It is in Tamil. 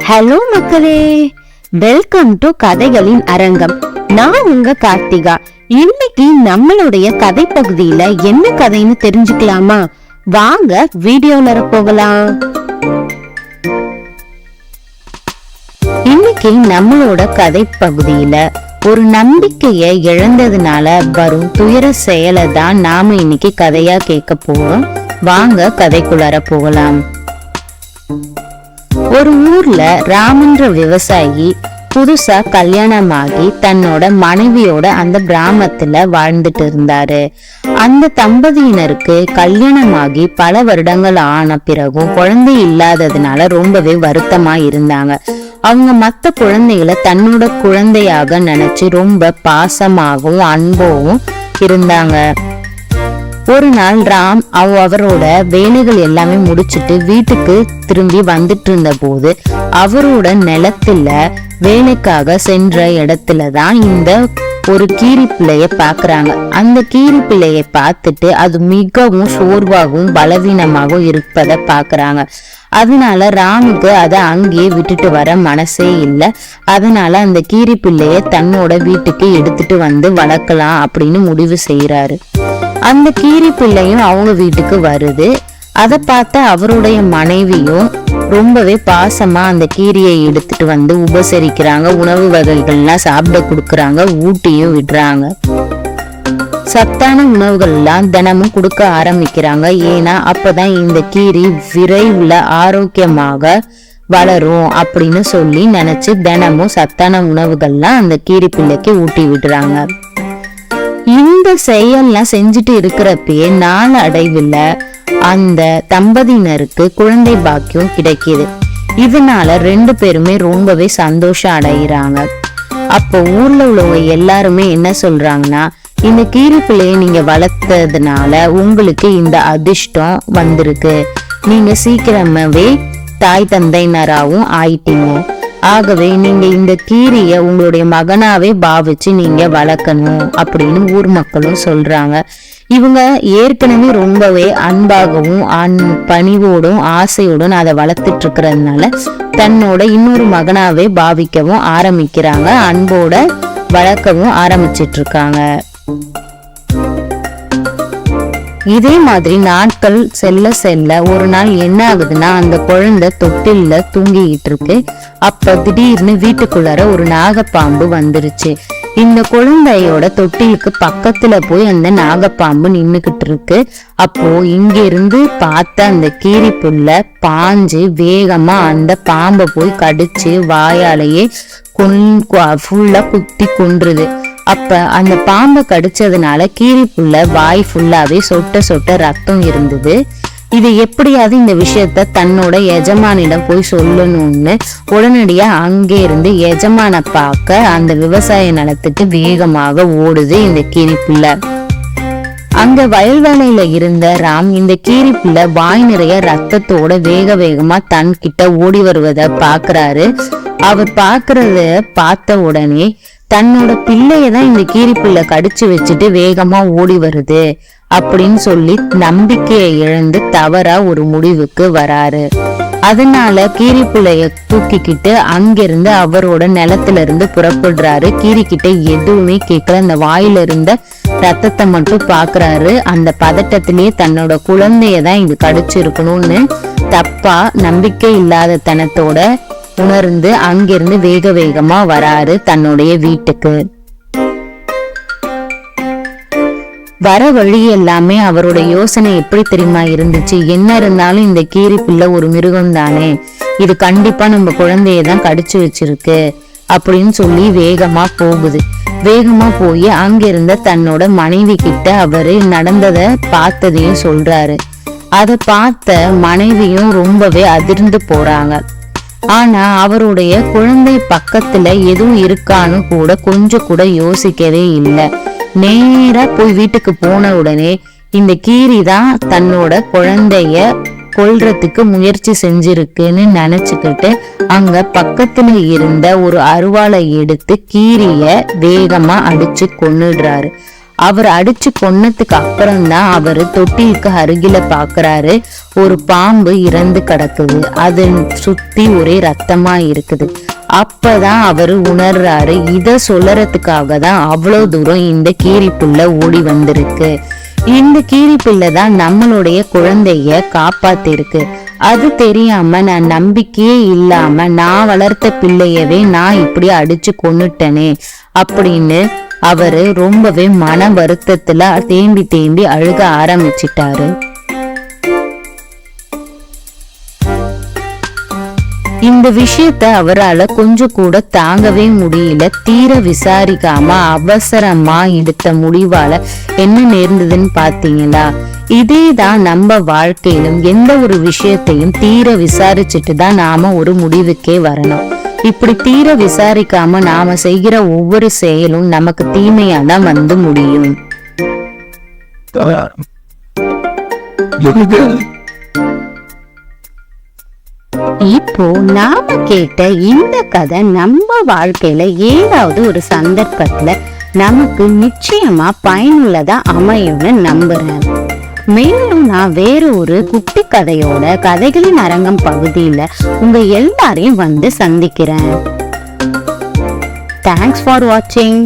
ஹலோ மக்களே, வெல்கம் டு கதைகளின் அரங்கம். நான் உங்க கார்த்திகா. இன்னைக்கு நம்மளுடைய கதை பகுதியில என்ன கதைன்னு தெரிஞ்சுக்கலாமா? வாங்க வீடியோல போகலாம். இன்னைக்கு நம்மளோட கதை பகுதியில ஒரு நம்பிக்கைய இழந்ததுனால வரும் துயர செயலை தான் நாம இன்னைக்கு கதையா கேட்க போறோம். வாங்க கதைக்குள்ளார போகலாம். ஒரு ஊர்ல ராமன்ற விவசாயி புதுசா கல்யாணமாகி தன்னோட மனைவியோட அந்த கிராமத்துல வாழ்ந்துட்டு இருந்தாரு. அந்த தம்பதியினருக்கு கல்யாணமாகி பல வருடங்கள் ஆன பிறகும் குழந்தை இல்லாததுனால ரொம்பவே வருத்தமா இருந்தாங்க. அவங்க மத்த குழந்தைகளை தன்னோட குழந்தையாக நினைச்சு ரொம்ப பாசமாகவும் அன்போவும் இருந்தாங்க. ஒரு நாள் ராம் அவரோட வேலைகள் எல்லாமே முடிச்சுட்டு வீட்டுக்கு திரும்பி வந்துட்டு இருந்த போது அவரோட நிலத்துல வேலைக்காக சென்ற இடத்துலதான் இந்த ஒரு கீரி பிள்ளைய பாக்குறாங்க. அந்த கீரி பிள்ளைய பார்த்துட்டு அது மிகவும் சோர்வாகவும் பலவீனமாகவும் இருப்பதை பாக்குறாங்க. அதனால ராமுக்கு அதை அங்கேயே விட்டுட்டு வர மனசே இல்லை. அதனால அந்த கீரி பிள்ளைய தன்னோட வீட்டுக்கு எடுத்துட்டு வந்து வளர்க்கலாம் அப்படின்னு முடிவு செய்யறாரு. அந்த கீரி பிள்ளையும் அவங்க வீட்டுக்கு வருது. அதை பார்த்த அவருடைய மனைவியும் ரொம்பவே பாசமா அந்த கீரியை எடுத்துட்டு வந்து உபசரிக்கிறாங்க. உணவு வகைகள்லாம் சாப்பிட கொடுக்கறாங்க, ஊட்டியும் விடுறாங்க. சத்தான உணவுகள் எல்லாம் தினமும் கொடுக்க ஆரம்பிக்கிறாங்க. ஏன்னா அப்பதான் இந்த கீரி விரைவுல ஆரோக்கியமாக வளரும் அப்படின்னு சொல்லி நினைச்சு தினமும் சத்தான உணவுகள்லாம் அந்த கீரி பிள்ளைக்கு ஊட்டி விடுறாங்க. இந்த செயல்லாம் செஞ்சுட்டு இருக்கிறப்பயே நாள் அடைவுல அந்த தம்பதியினருக்கு குழந்தை பாக்கியம் கிடைக்கிது. இதனால 2 பேருமே ரொம்பவே சந்தோஷம் அடைகிறாங்க. அப்போ ஊர்ல உள்ளவங்க எல்லாருமே என்ன சொல்றாங்கன்னா, இந்த கீரி பிள்ளையை நீங்க வளர்த்ததுனால உங்களுக்கு இந்த அதிர்ஷ்டம் வந்திருக்கு. நீங்க சீக்கிரமாவே தாய் தந்தையினராகவும் ஆயிட்டீங்க. ஆகவே நீங்க இந்த கீரிய உங்களுடைய மகனாவே பாவிச்சு நீங்க வளர்க்கணும் அப்படின்னு ஊர் மக்களும் சொல்றாங்க. இவங்க ஏற்கனவே ரொம்பவே அன்பாகவும் பணிவோடும் ஆசையோடும் அதை வளர்த்துட்டு இருக்கிறதுனால தன்னோட இன்னொரு மகனாவே பாவிக்கவும் ஆரம்பிக்கிறாங்க. அன்போட வளர்க்கவும் ஆரம்பிச்சிட்டு இருக்காங்க. இதே மாதிரி நாட்கள் செல்ல செல்ல ஒரு நாள் என்ன ஆகுதுன்னா, அந்த குழந்தை தொட்டில்ல தூங்கிக்கிட்டு இருக்கு. அப்ப திடீர்னு வீட்டுக்குள்ளார ஒரு நாகப்பாம்பு வந்துருச்சு. இந்த குழந்தையோட தொட்டிலுக்கு பக்கத்துல போய் அந்த நாகப்பாம்பு நின்னுகிட்டு இருக்கு. அப்போ இங்க இருந்து பார்த்த அந்த கீரி புள்ள பாஞ்சு வேகமா அந்த பாம்பை போய் கடிச்சு வாயாலேயே ஃபுல்லா குத்தி கொன்றுது. அப்ப அந்த பாம்பை கடிச்சதுனால கீரி புள்ள வாய் ஃபுல்லாவே சொட்ட சொட்ட ரத்தம் இருந்தது. இது எப்படியாவது இந்த விஷயத்த தன்னோட எஜமானிடம் போய் சொல்லணும்னு உடனடியா அங்கே இருந்து எஜமான பார்க்க அந்த விவசாய நிலத்துக்கு வேகமாக ஓடுது இந்த கீரி புள்ள. அங்க வயல் வேலையில இருந்த ராம் இந்த கீரி புள்ள வாய் நிறைய ரத்தத்தோட வேக வேகமா தன் கிட்ட ஓடி வருவத பாக்குறாரு. அவர் பாக்குறத பார்த்த உடனே தன்னோட பிள்ளையதான் இந்த கீரி பிள்ளை கடிச்சு வச்சுட்டு வேகமா ஓடி வருது அப்படின்னு சொல்லி நம்பிக்கையை இழந்து தவறா ஒரு முடிவுக்கு வராரு. அதனால கீரி பிள்ளைய தூக்கிக்கிட்டு அங்கிருந்து அவரோட நிலத்துல இருந்து புறப்படுறாரு. கீரி கிட்ட எதுவுமே கேட்கல. அந்த வாயில இருந்த ரத்தத்தை மட்டும் பாக்குறாரு. அந்த பதட்டத்திலேயே தன்னோட குழந்தையதான் இது கடிச்சு இருக்கணும்னு தப்பா நம்பிக்கை இல்லாத தனத்தோட உணர்ந்து அங்கிருந்து வேக வேகமா வராரு தன்னுடைய வீட்டுக்கு. வர வழி எல்லாமே அவரோட யோசனை எப்படி தெரியுமா இருந்துச்சு? என்ன இருந்தாலும் இந்த கீரி பிள்ளை ஒரு மிருகம் தானே, இது கண்டிப்பா நம்ம குழந்தையதான் கடிச்சு வச்சிருக்கு அப்படின்னு சொல்லி வேகமா போகுது. வேகமா போய் அங்கிருந்த தன்னோட மனைவி கிட்ட அவரு நடந்ததை பார்த்ததையும் சொல்றாரு. அதை பார்த்த மனைவியும் ரொம்பவே அதிர்ந்து போறாங்க. ஆனா அவருடைய குழந்தை பக்கத்துல எதுவும் இருக்கான்னு கூட கொஞ்சம் கூட யோசிக்கவே இல்லை. நேரா போய் வீட்டுக்கு போன உடனே இந்த கீரி தான் தன்னோட குழந்தைய கொல்றதுக்கு முயற்சி செஞ்சிருக்குன்னு நினைச்சுக்கிட்டு அங்க பக்கத்துல இருந்த ஒரு அருவாளை எடுத்து கீரிய வேகமா அடிச்சு கொன்னுடுறாரு. அவர் அடிச்சு கொன்னதுக்கு அப்புறம் தான் அவரு தொட்டிலுக்கு அருகில பாக்குறாரு, ஒரு பாம்பு இறந்து கிடக்குது. அது சுத்தி ஒரே ரத்தமா இருக்குது. அப்பதான் அவரு உணர்றாரு, இத சொல்லறதுக்காக தான் அவ்வளவு தூரம் இந்த கீரிப்புள்ள ஓடி வந்திருக்கு. இந்த கீரிப்பிள்ளை தான் நம்மளுடைய குழந்தைய காப்பாத்திருக்கு. அது தெரியாம நான் நம்பிக்கையே இல்லாம நான் வளர்த்த பிள்ளையவே நான் இப்படி அடிச்சு கொன்னுட்டனே அப்படின்னு அவரு ரொம்பவே மன வருத்தத்துல தேம்பி தேம்பி அழுக ஆரம்பிச்சிட்டாரு. இந்த விஷயத்த அவரால் கொஞ்சம் கூட தாங்கவே முடியல. தீர விசாரிக்காம அவசரமா எடுத்த முடிவால என்ன நேர்ந்ததுன்னு பாத்தீங்களா? இதேதான் நம்ம வாழ்க்கையிலும் எந்த ஒரு விஷயத்தையும் தீர விசாரிச்சுட்டு தான் நாம ஒரு முடிவுக்கே வரணும். இப்படி தீர விசாரிக்காம நாம செய்கிற ஒவ்வொரு செயலும் நமக்கு தீமையாதான் வந்து முடியும். இப்போ நாம கேட்ட இந்த கதை நம்ம வாழ்க்கையில ஏதாவது ஒரு சந்தர்ப்பத்துல நமக்கு நிச்சயமா பயனுள்ளதா அமையும்னு நம்புறேன். மேலும் நான் வேற ஒரு குட்டி கதையோட கதைகளின் அரங்கம் பகுதியில உங்க எல்லாரையும் வந்து சந்திக்கிறேன். தேங்க்ஸ் ஃபார் வாட்சிங்.